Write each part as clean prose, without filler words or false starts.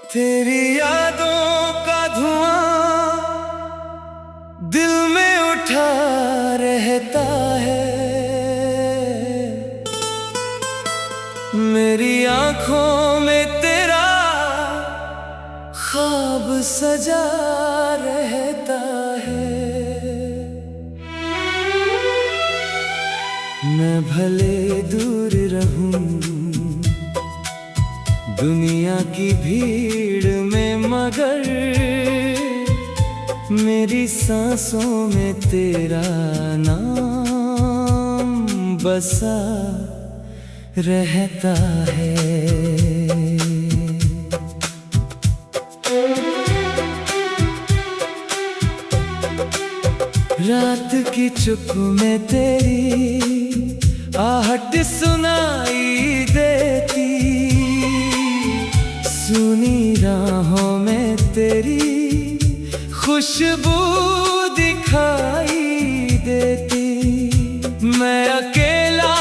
तेरी यादों का धुआं दिल में उठा रहता है। मेरी आंखों में तेरा ख्वाब सजा रहता है। मैं भले दूर रहूं दुनिया की भीड़ में, मगर मेरी सांसों में तेरा नाम बसा रहता है। रात की चुप में तेरी आहट सुनाई देती, सुनी राहों में तेरी खुशबू दिखाई देती। मैं अकेला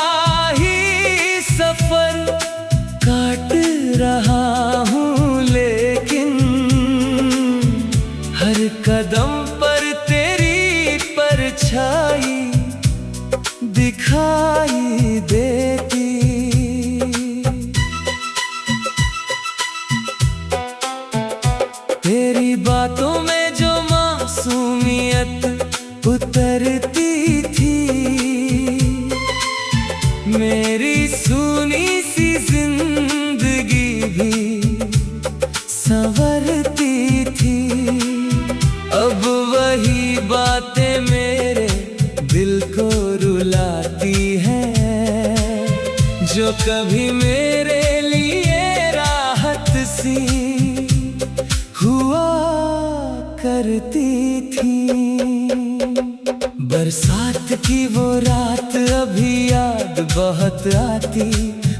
ही सफर काट रहा हूँ, लेकिन हर कदम पर तेरी परछाई दिखाई देती। तेरी बातों में जो मासूमियत उतरती थी, मेरी सूनी सी जिंदगी भी संवरती थी। अब वही बातें मेरे दिल को रुलाती हैं, जो कभी मेरे लिए राहत सी हुआ करती थी। बरसात की वो रात अभी याद बहुत आती,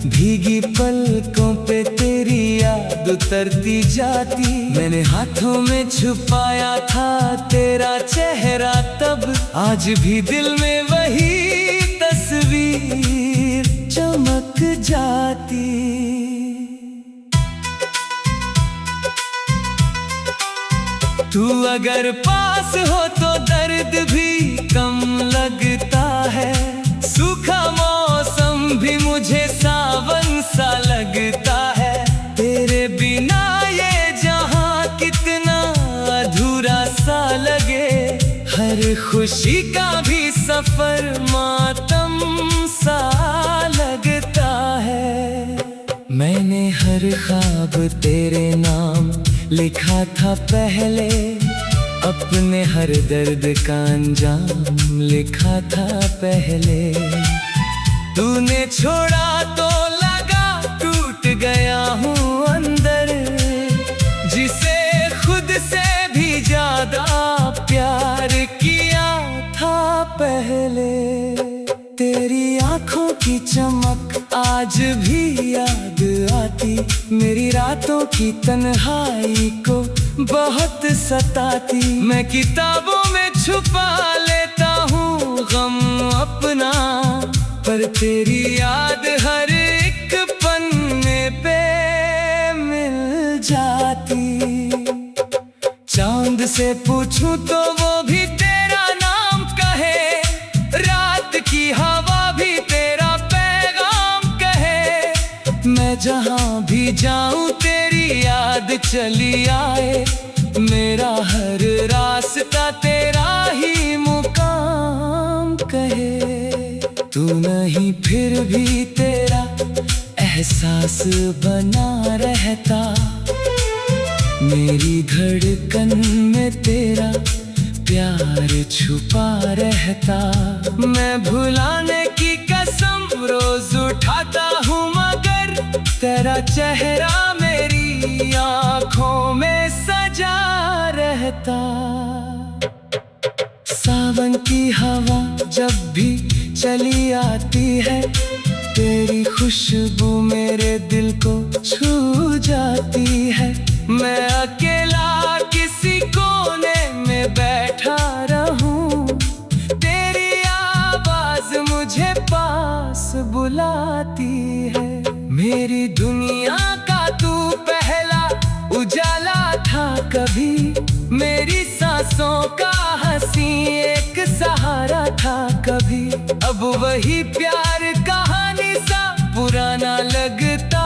भीगी पलकों पे तेरी याद उतरती जाती। मैंने हाथों में छुपाया था तेरा चेहरा तब, आज भी दिल में वही तस्वीर चमक जाती। तू अगर पास हो तो दर्द भी कम लगता है, सूखा मौसम भी मुझे सावन सा लगता है। तेरे बिना ये जहां कितना अधूरा सा लगे, हर खुशी का भी सफर मातम सा लगता है। मैंने हर ख्वाब तेरे नाम लिखा था पहले, अपने हर दर्द का अंजाम लिखा था पहले। तूने छोड़ा तो लगा टूट गया हूँ अंदर, जिसे खुद से भी ज्यादा प्यार किया था पहले। तेरी आंखों की चमक आज भी याद आती, मेरी रातों की तन्हाई को बहुत सताती। मैं किताबों में छुपा लेता हूँ गम अपना, पर तेरी याद हर एक पन्ने पे मिल जाती। चांद से पूछूं तो वो भी तेरा नाम कहे, रात की हवा भी तेरा पैगाम कहे। मैं जहां भी जाऊं तेरी याद चली आए, मेरा हर रास्ता तेरा ही मुकाम कहे। तू नहीं फिर भी तेरा एहसास बना रहता, मेरी धड़कन में तेरा प्यार छुपा रहता। मैं भुलाने की कसम रोज उठाता हूँ, मगर तेरा चेहरा मेरी आँखों में सजा रहता। सावन की हवा जब भी चली आती है, तेरी खुशबू मेरे दिल को छू जाती है। मैं अकेला किसी कोने में बैठा रहूं, तेरी आवाज मुझे पास बुलाती है। मेरी दुनिया का तू पहला उजाला था कभी मेरी सांसों का हंसी, एक सहारा था कभी। अब वही प्यार कहानी सा पुराना लगता,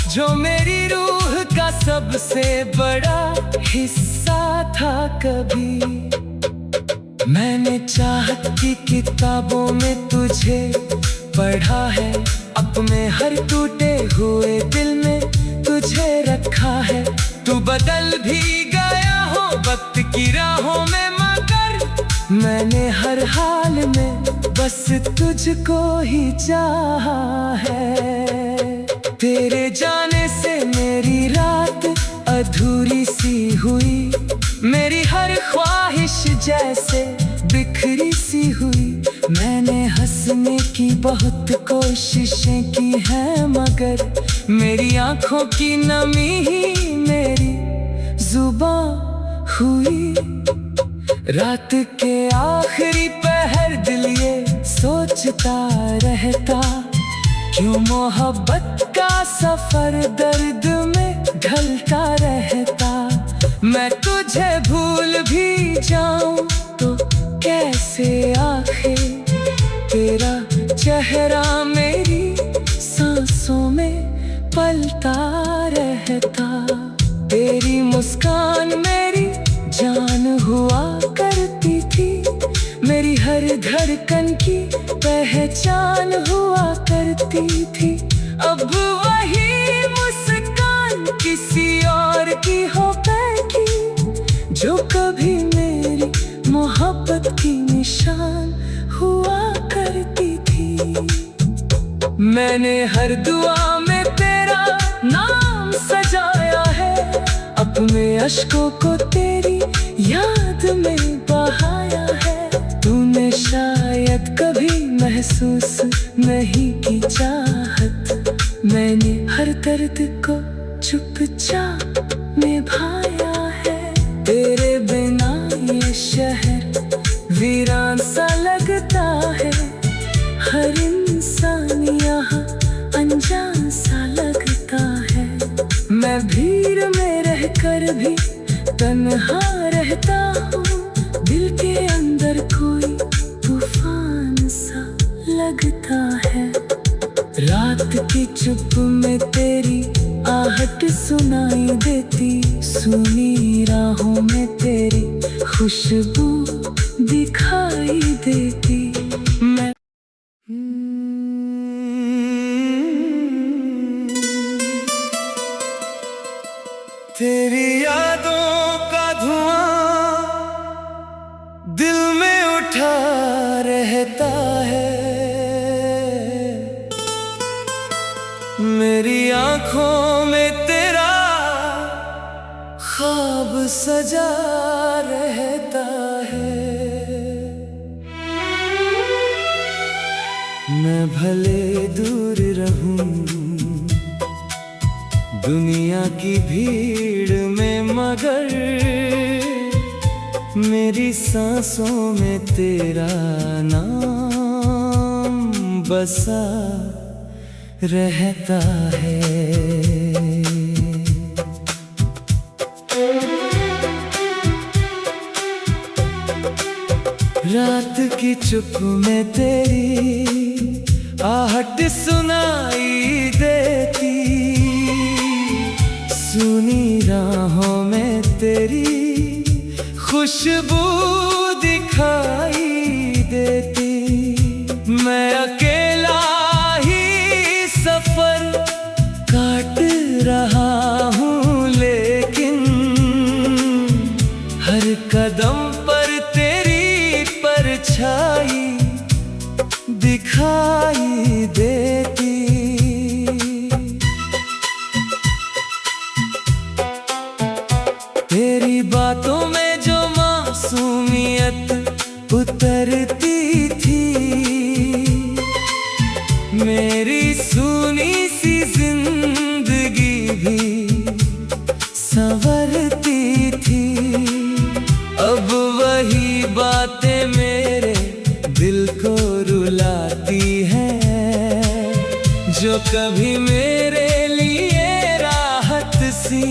जो मेरी रूह का सबसे बड़ा हिस्सा था कभी। मैंने चाहत की किताबों में तुझे पढ़ा है, अपने हर टूटे हुए दिल में तुझे रखा है। तू बदल भी गया हो वक्त की राहों में, मगर मैंने हर हाल में बस तुझको ही चाहा है। तेरे जाने से मेरी रात अधूरी सी हुई, मेरी हर ख्वाहिश जैसे बिखरी सी हुई। मैंने हंसने की बहुत कोशिशें की हैं, मगर मेरी आंखों की नमी ही मेरी जुबां हुई। रात के आखिरी पहर दिल ये सोचता रहता, क्यों मोहब्बत का सफर दर्द में ढलता रहता। मैं तुझे भूल भी जाऊं तो कैसे आखिर, तेरा चेहरा मेरी सांसों में पलता रहता। तेरी मुस्कान मेरी जान हुआ करती थी, मेरी हर धड़कन की पहचान हुआ करती थी। अब वही मुस्कान किसी और की हो बैठी, जो कभी मेरी मोहब्बत की निशान हुआ करती थी। मैंने हर दुआ में तेरा नाम सजाया है, अपने अश्कों को तेरी याद में बहाया है। तूने शायद कभी महसूस नहीं की चाहत, मैंने हर दर्द को चुपचाप निभाया है। तेरे बिना ये शहर वीरान सा लगता है, हर इंसान यहाँ अनजान सा लगता है। मैं भीड़ में रहकर भी तन्हा रहता हूँ, दिल के अंदर कोई तूफान सा लगता है। रात की चुप में तेरी आहट सुनाई देती, सुनी राहों में तेरी खुशबू दिखाई देती। मैं तेरी यादों का धुआं दिल में उठा रहता है, मेरी आंखों में तेरा ख्वाब सजा रहता है। मैं भले दूर रहूं दुनिया की भीड़ में, मगर मेरी सांसों में तेरा नाम बसा रहता है। रात की चुप में तेरी आहट सुनाई देती, सुनी राहों में तेरी खुशबू दिखाई देती। मैं अकेला ही सफर काट रहा हूँ, लेकिन हर कदम पर तेरी परछाई दिखाई देती। तेरी बातों में जो मासूमियत उतरती थी, मेरी सूनी सी जिंदगी भी संवरती थी। अब वही बातें मेरे दिल को रुलाती हैं, जो कभी मेरे लिए राहत सी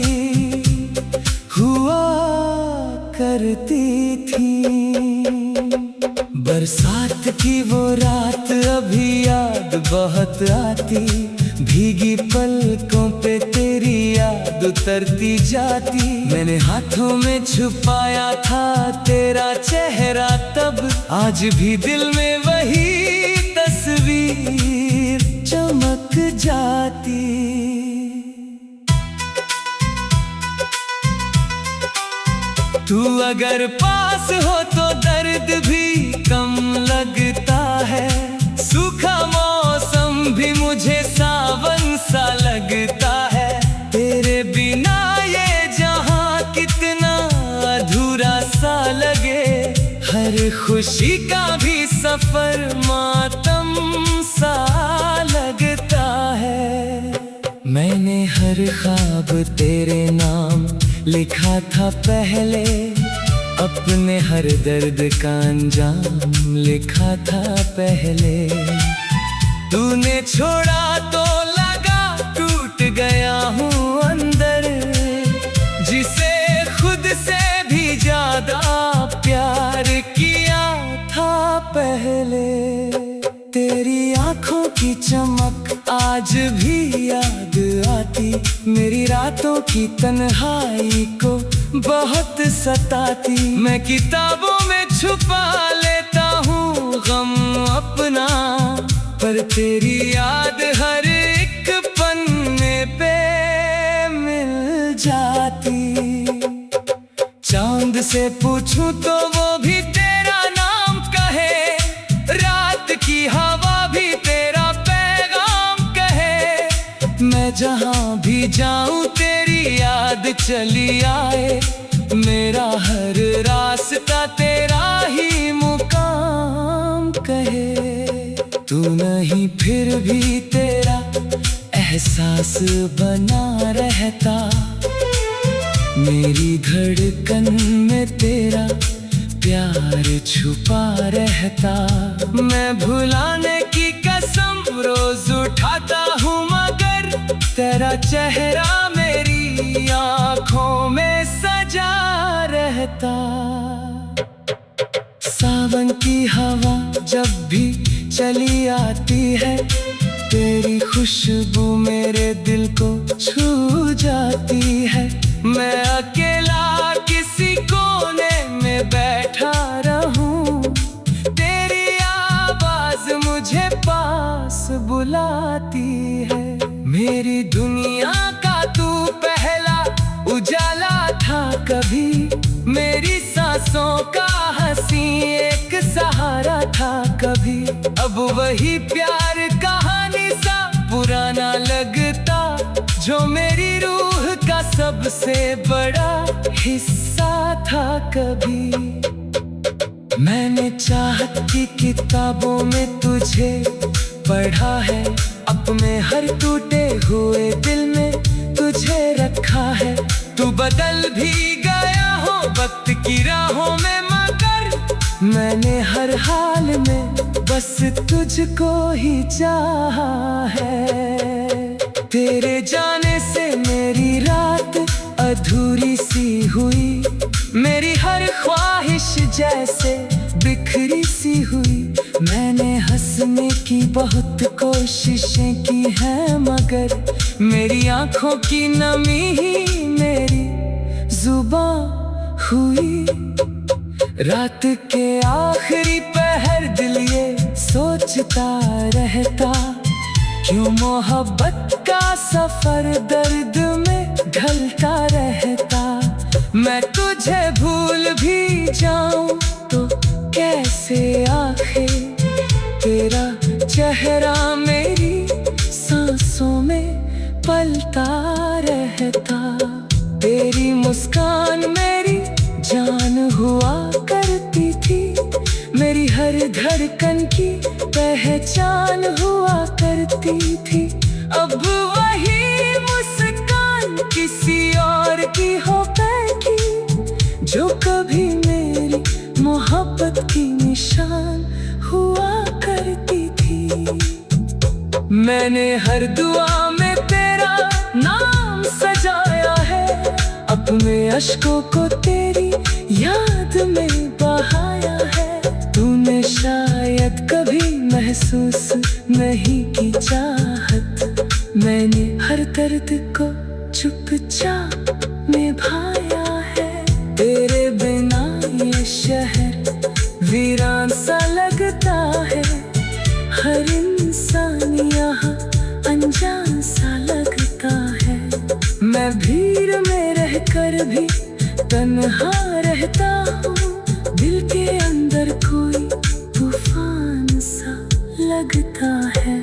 की वो रात अभी याद बहुत आती, भीगी पलकों पे तेरी याद उतरती जाती। मैंने हाथों में छुपाया था तेरा चेहरा तब, आज भी दिल में वही तस्वीर चमक जाती। तू अगर पास हो तो दर्द भी कम लगता है, सूखा मौसम भी मुझे सावन सा लगता है। तेरे बिना ये जहां कितना अधूरा सा लगे, हर खुशी का भी सफर मातम सा लगता है। मैंने हर ख्वाब तेरे नाम लिखा था पहले, अपने हर दर्द का अंजाम लिखा था पहले। तूने छोड़ा तो लगा टूट गया हूँ अंदर, जिसे खुद से भी ज्यादा प्यार किया था पहले। तेरी आंखों की चमक आज भी याद आती, मेरी रातों की तन्हाई को बहुत सताती। मैं किताबों में छुपा लेता हूँ गम अपना, पर तेरी याद हर एक पन्ने पे मिल जाती। चांद से पूछूं तो वो भी तेरा नाम कहे, रात की हवा भी तेरा पैगाम कहे। मैं जहां भी जाऊं तेरी याद चली आए, मेरा हर रास्ता तेरा ही मुकाम कहे। तू नहीं फिर भी तेरा एहसास बना रहता, मेरी धड़कन में तेरा प्यार छुपा रहता। मैं भुलाने की कसम रोज उठाता हूँ, मगर तेरा चेहरा मेरी आँखों में सजा रहता। सावन की हवा जब भी चली आती है, तेरी खुशबू मेरे दिल को छू जाती है। मैं अकेला किसी कोने में बैठा रहूं, तेरी आवाज मुझे पास बुलाती है। मेरी दुनिया का तू पहला उजाला था कभी, मेरी सांसों का हंसी एक सहारा था कभी। अब वही प्यार कहानी सा पुराना लगता, जो मेरी रूह का सबसे बड़ा हिस्सा था कभी। मैंने चाहत की किताबों में तुझे पढ़ा है, अपने हर टूटे हुए दिल में तुझे रखा है। तू बदल भी गया हो वक्त की राहों में, मगर मैंने हर हाल में बस तुझको ही चाहा है। तेरे जाने से मेरी रात अधूरी सी हुई, मेरी हर ख्वाहिश जैसे बिखरी सी हुई। मैंने हंसने की बहुत कोशिशें की हैं, मगर मेरी आंखों की नमी ही मेरी जुबां हुई। रात के आखिरी पहर दिल ये सोचता रहता, क्यों मोहब्बत का सफर दर्द में ढलता रहता। मैं तुझे भूल भी जाऊं तो कैसे आखिर, तेरा चेहरा मेरी सांसों में पलता रहता। तेरी मुस्कान मेरी जान हुआ करती थी, मेरी हर धड़कन की पहचान हुआ करती थी। अब वही मुस्कान किसी और की हो बैठी, जो कभी मेरी मोहब्बत की निशान हुआ करती थी। मैंने हर दुआ में तेरा नाम सजाया है, अपने अश्कों को तेरी याद में बहाया है। तूने शायद महसूस नहीं की चाहत, मैंने हर दर्द को चुपचाप निभाया है। तेरे बिना ये शहर वीरान सा लगता है, हर इंसान यहाँ अनजान सा लगता है। मैं भीड़ में रहकर भी तन्हा रहता हूँ, दिल के अंदर कोई तूफान सा लगता है।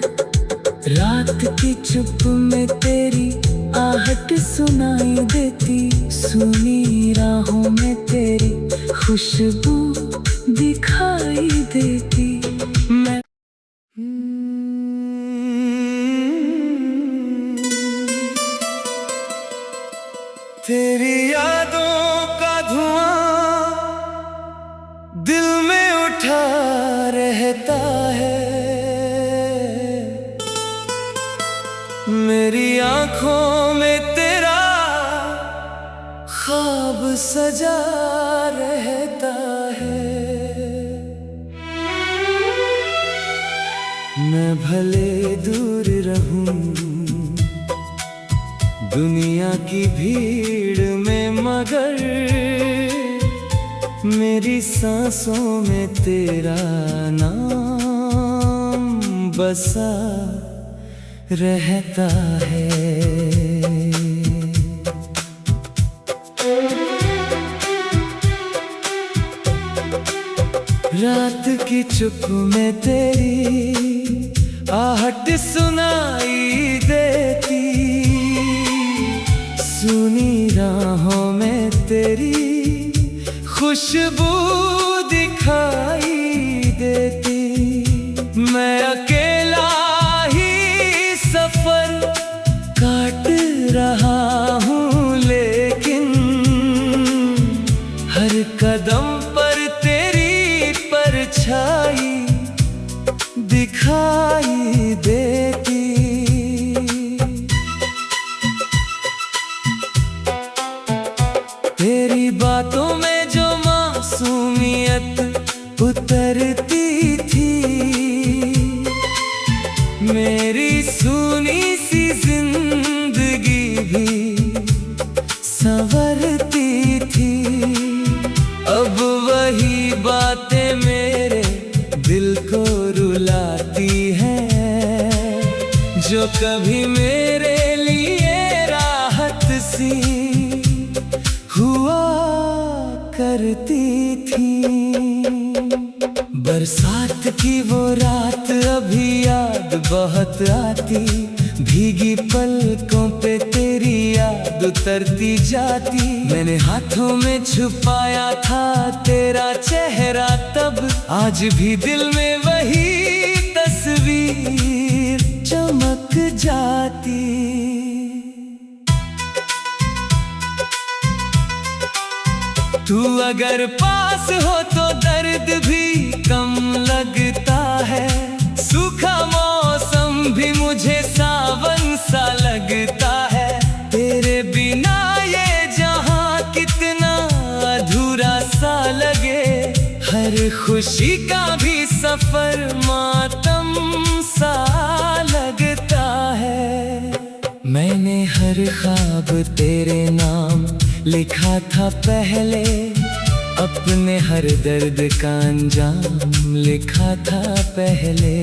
रात की चुप में तेरी आहट सुनाई देती, सुनी राहों में तेरी खुशबू दिखाई देती। मैं तेरी यादों का धुआं दिल में उठा रहता है, मेरी आंखों में तेरा ख्वाब सजा रहता है। मैं भले दूर रहूं दुनिया की भीड़ में, मगर मेरी सांसों में तेरा नाम बसा रहता है। रात की चुप में तेरी आहट सुनाई देती, सुनी राहों में तेरी खुशबू दिखाई देती। मैं अकेला ही सफर काट रहा हूँ, लेकिन हर कदम पर तेरी परछाई दिखाई देती। तेरी बातों में जो मासूमियत उतरती थी, मेरी सूनी सी जिंदगी भी संवरती थी। अब वही बातें मेरे दिल को रुलाती हैं, जो कभी मेरे लिए राहत सी हुआ करती थी। बरसात की वो रात अभी याद बहुत आती, भीगी पलकों पे तेरी याद उतरती जाती। मैंने हाथों में छुपाया था तेरा चेहरा तब, आज भी दिल में वही तस्वीर चमक जाती। तू अगर पास हो तो दर्द भी कम लगता है, सूखा मौसम भी मुझे सावन सा लगता है। तेरे बिना ये जहां कितना अधूरा सा लगे, हर खुशी का भी सफर मातम सा लगता है। मैंने हर ख्वाब तेरे नाम लिखा था पहले, अपने हर दर्द का अंजाम लिखा था पहले।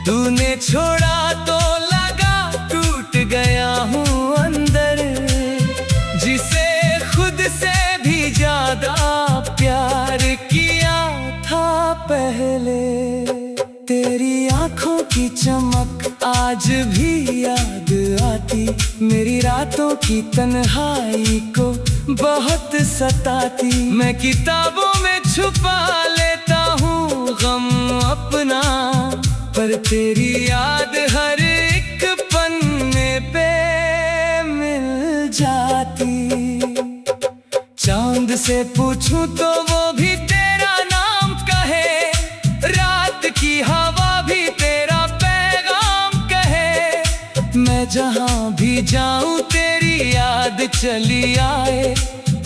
तूने छोड़ा तो लगा टूट गया हूँ अंदर, जिसे खुद से भी ज्यादा प्यार किया था पहले। तेरी आंखों की चमक आज भी याद आती, मेरी रातों की तन्हाई को बहुत सताती। मैं किताबों में छुपा लेता हूँ गम अपना, पर तेरी याद हर एक पन्ने पे मिल जाती। चांद से पूछूं तो वो भी तेरा नाम कहे, रात की हवा भी तेरा पैगाम कहे। मैं जहां भी जाऊं तेरी याद चली आए,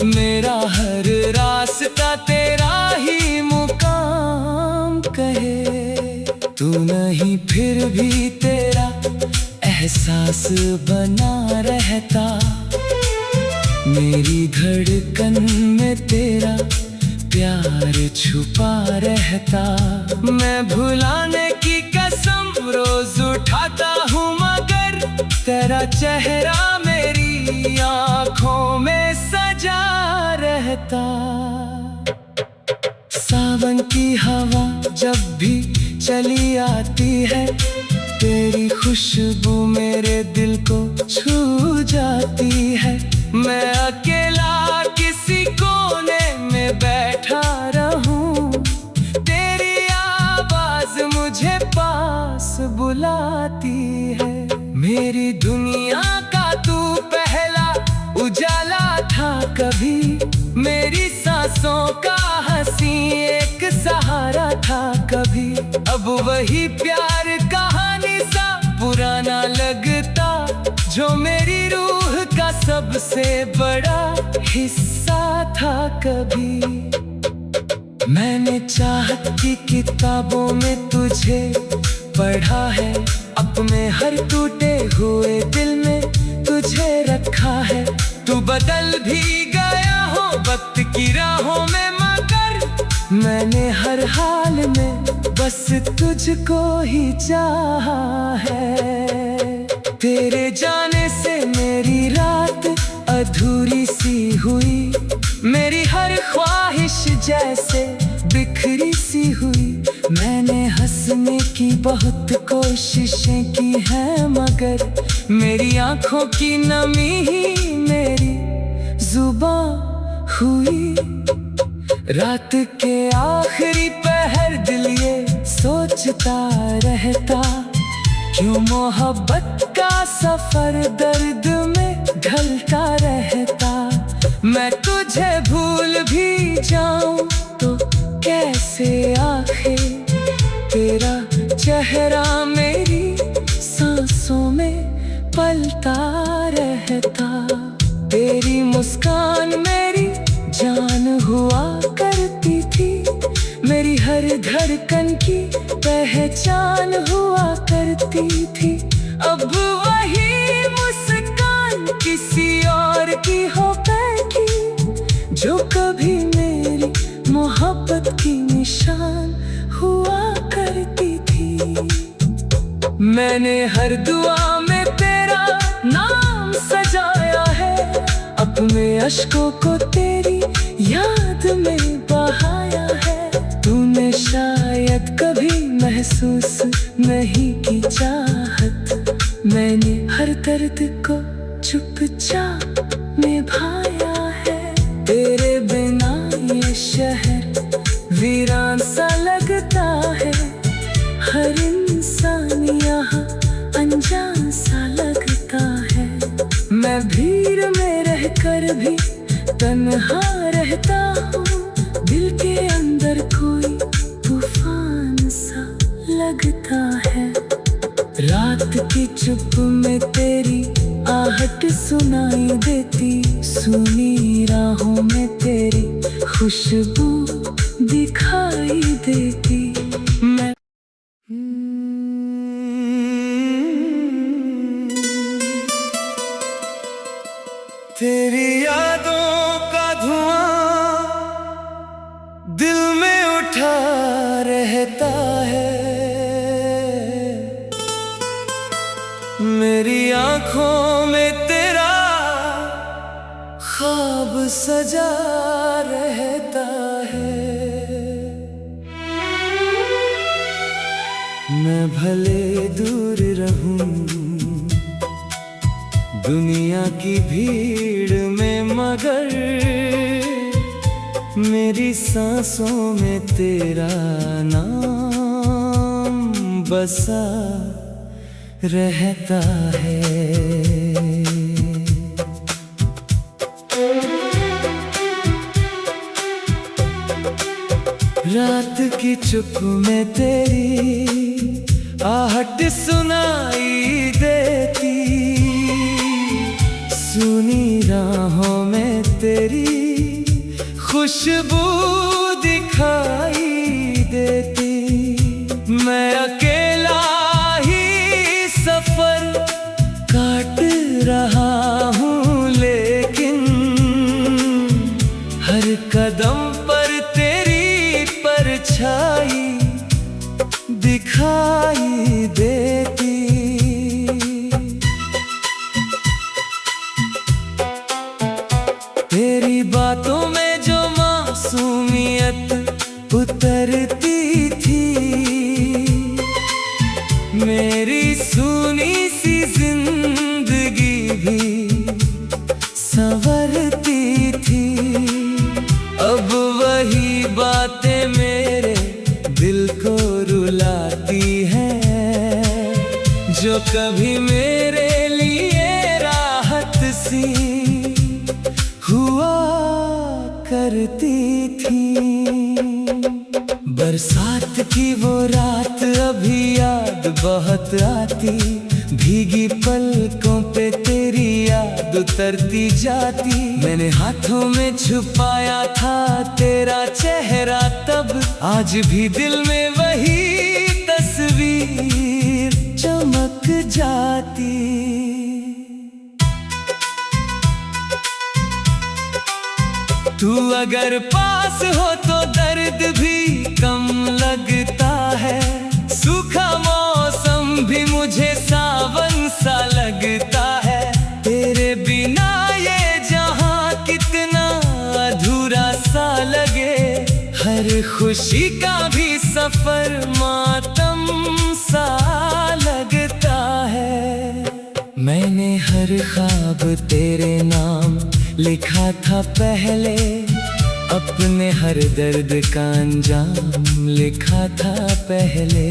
मेरा हर रास्ता तेरा ही मुकाम कहे। तू नहीं फिर भी तेरा एहसास बना रहता। मेरी धड़कन में तेरा प्यार छुपा रहता। मैं भुलाने की कसम रोज उठाता हूँ, मगर तेरा चेहरा मेरी आँखों में सजा रहता। सावन की हवा जब भी चली आती है, तेरी खुशबू मेरे दिल को छू जाती है। मैं अकेला किसी कोने में बैठा रहूं, तेरी आवाज मुझे पास बुलाती है। मेरी दुनिया का तू पहला उजाला था कभी, मेरी सांसों का हंसी एक सहारा था कभी। अब वही प्यार कहानी सा पुराना लगता, जो मेरी रूह का सबसे बड़ा हिस्सा था कभी। मैंने चाहत की किताबों में तुझे पढ़ा है, अपने हर टूटे हुए दिल में तुझे रखा है। तू बदल भी गया हो वक्त की राहों में, मगर मैंने हर हाल में बस तुझको ही चाहा है। तेरे जाने से मेरी रात अधूरी सी हुई, मेरी हर ख्वाहिश जैसे बिखरी सी हुई। मैंने हंसने की बहुत कोशिशें की हैं, मगर मेरी आंखों की नमी ही मेरी जुबां हुई। रात के आखिरी पहर दिल ये सोचता रहता, क्यों मोहब्बत का सफर दर्द में ढलता रहता। मैं तुझे भूल भी जाऊं तो कैसे आखिर, तेरा चेहरा मेरी सांसों में पलता रहता। तेरी मुस्कान मेरी जान हुआ करती थी, मेरी हर धड़कन की पहचान हुआ करती थी। अब वही मुस्कान किसी और की हो बैठी, जो कभी मेरी मोहब्बत की निशान हुआ करती थी। मैंने हर दुआ में तेरा नाम सजाया है, अपने अश्कों को तेरी याद में बहाया है। तूने शायद कभी महसूस नहीं की चाहत, मैंने हर दर्द को चुपचाप निभाया है। तेरे बिना ये शहर वीरान सा लगता है, हर इंसान यहाँ अनजान सा लगता है। मैं भीड़ में रहकर भी तन्हा रहता हूँ, दिल के अंदर कोई तूफान सा लगता है। रात की चुप में तेरी आहट सुनाई देती, सुनी राहों में तेरी खुशबू दिखाई देती। मैं तेरी यादों का धुआं दिल में उठा रहता है, मेरी आँखों में तेरा ख्वाब सजा रहता है। मैं भले दूर रहूं दुनिया की भीड़ में, मगर मेरी सांसों में तेरा नाम बसा रहता है। रात की चुप में तेरी आहट सुनाई देती, सुनी राहों में तेरी खुशबू दिखाई देती। मैं अकेला ही सफर काट रहा हूँ, लेकिन हर कदम पर तेरी परछाई दिखाई देती। तेरी बातों में जो मासूमियत उतरती थी, मेरी सूनी सी जिंदगी भी संवरती थी। अब वही बातें मेरे दिल को रुलाती हैं, जो कभी मेरे लिए राहत सी हुआ करती थी। बरसात की वो रात अभी याद बहुत आती, भीगी पलकों पे तेरी याद उतरती जाती। मैंने हाथों में छुपाया था तेरा चेहरा तब, आज भी दिल में वही तस्वीर चमक जाती। तू अगर पास हो तो दर्द भी कम लगता है, सूखा मौसम भी मुझे सावन सा लगता है। तेरे बिना ये जहां कितना अधूरा सा लगे, हर खुशी का भी सफर मातम सा लगता है। मैंने हर ख्वाब तेरे नाम लिखा था पहले, अपने हर दर्द का अंजाम लिखा था पहले।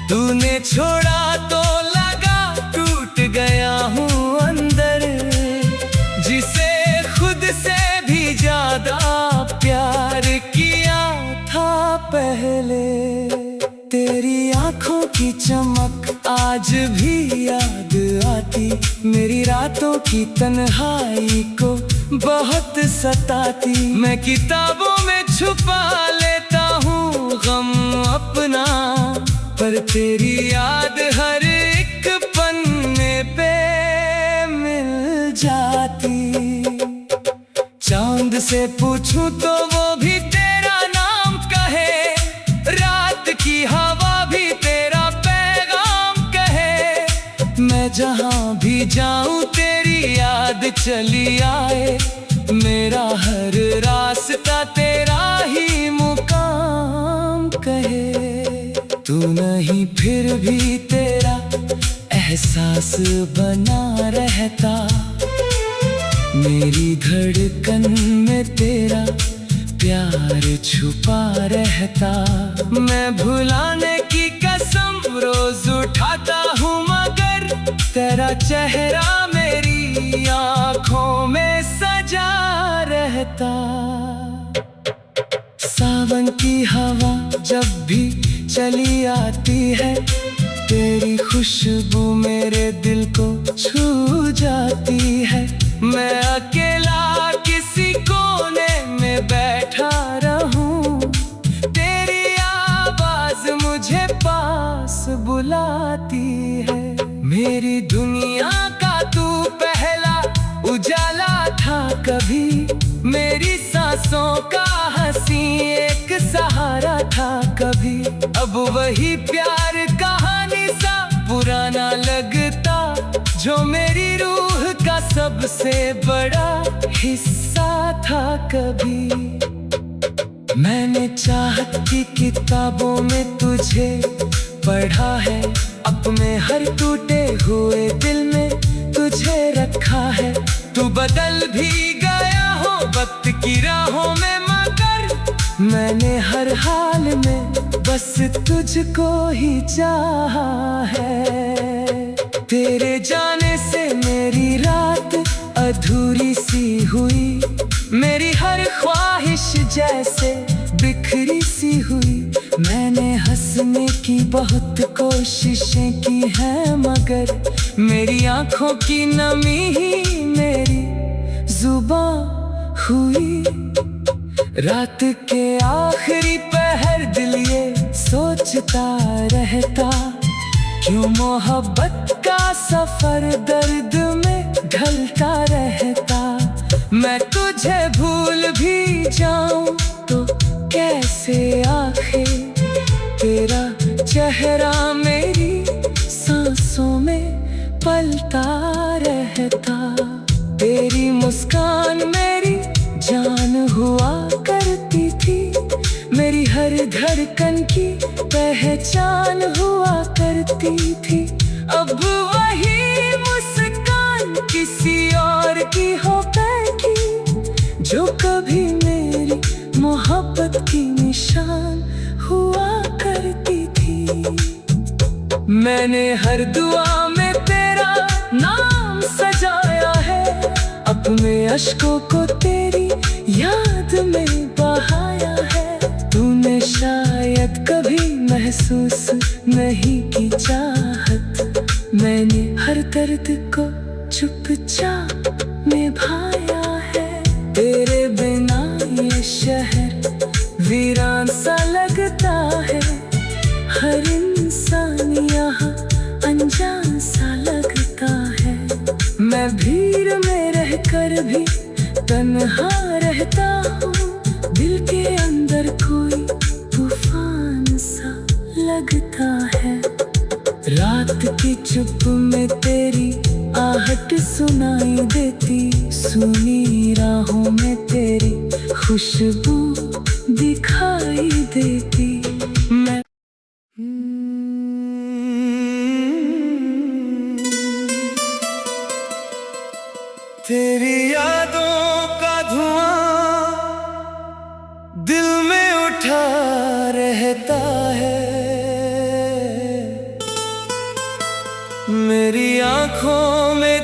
तूने छोड़ा तो लगा टूट गया हूँ अंदर, जिसे खुद से भी ज्यादा प्यार किया था पहले। तेरी आंखों की चमक आज भी याद आती, मेरी रातों की तन्हाई को बहुत सताती। मैं किताबों में छुपा लेता हूँ गम अपना, पर तेरी याद हर एक पन्ने पे मिल जाती। चांद से पूछूं तो वो भी तेरा नाम कहे, रात की हवा भी तेरा पैगाम कहे। मैं जहां भी जाऊं तेरी याद चली आए, मेरा हर रास्ता तेरा ही मुकाम कहे। तू नहीं फिर भी तेरा एहसास बना रहता, मेरी धड़कन में तेरा प्यार छुपा रहता। मैं भुलाने की कसम रोज उठाता हूँ, मगर तेरा चेहरा मेरी आँखों में सजा रहता। सावन की हवा जब भी चली आती है, तेरी खुशबू मेरे दिल को छू जाती है। मैं अकेला किसी कोने में बैठा रहूं, तेरी आवाज मुझे पास बुलाती है। मेरी दुनिया का तू पहला उजाला था कभी, मेरी सांसों का हंसी एक सहारा था कभी। अब वही प्यार कहानी सा पुराना लगता, जो मेरी रूह का सबसे बड़ा हिस्सा था कभी। मैंने चाहत की किताबों में तुझे पढ़ा है, अपने हर टूटे हुए दिल में तुझे रखा है। तू बदल भी गया हो वक्त की राहों में, मगर मैंने हर हाल में बस तुझको ही चाहा है। तेरे जाने से मेरी रात अधूरी सी हुई, मेरी हर ख्वाहिश जैसे बिखरी सी हुई। मैंने हंसने की बहुत कोशिशें की हैं, मगर मेरी आंखों की नमी ही मेरी जुबां हुई। रात के आखिरी पहर दिल ये सोचता रहता, क्यों मोहब्बत का सफर दर्द में ढलता रहता। मैं तुझे भूल भी जाऊं तो कैसे आखिर, तेरा चेहरा मेरी सांसों में पलता रहता। तेरी मुस्कान मेरी जान हुआ करती थी, मेरी हर धड़कन की पहचान हुआ करती थी। अब वही मुस्कान किसी और की हो बैठी, जो कभी मेरी मोहब्बत की निशान हुआ करती थी। मैंने हर दुआ में तेरा नाम सजाया है, अपने अश्कों को तेरी याद में बहाया है। तूने शायद कभी महसूस नहीं की चाहत, मैंने हर दर्द को चुपचाप निभाया है। तेरे बिना ये शहर वीरान सा लगता है, हर इंसान यहाँ अनजान सा लगता है। मैं भीड़ में रहकर भी तन्हा रहता हूँ, दिल के अंदर कोई तूफान सा लगता है। रात की चुप में तेरी आहट सुनाई देती, सुनी राहों में तेरी खुशबू दिखाई देती। मैं तेरी यादों का धुआं दिल में उठा रहता है, मेरी आँखों में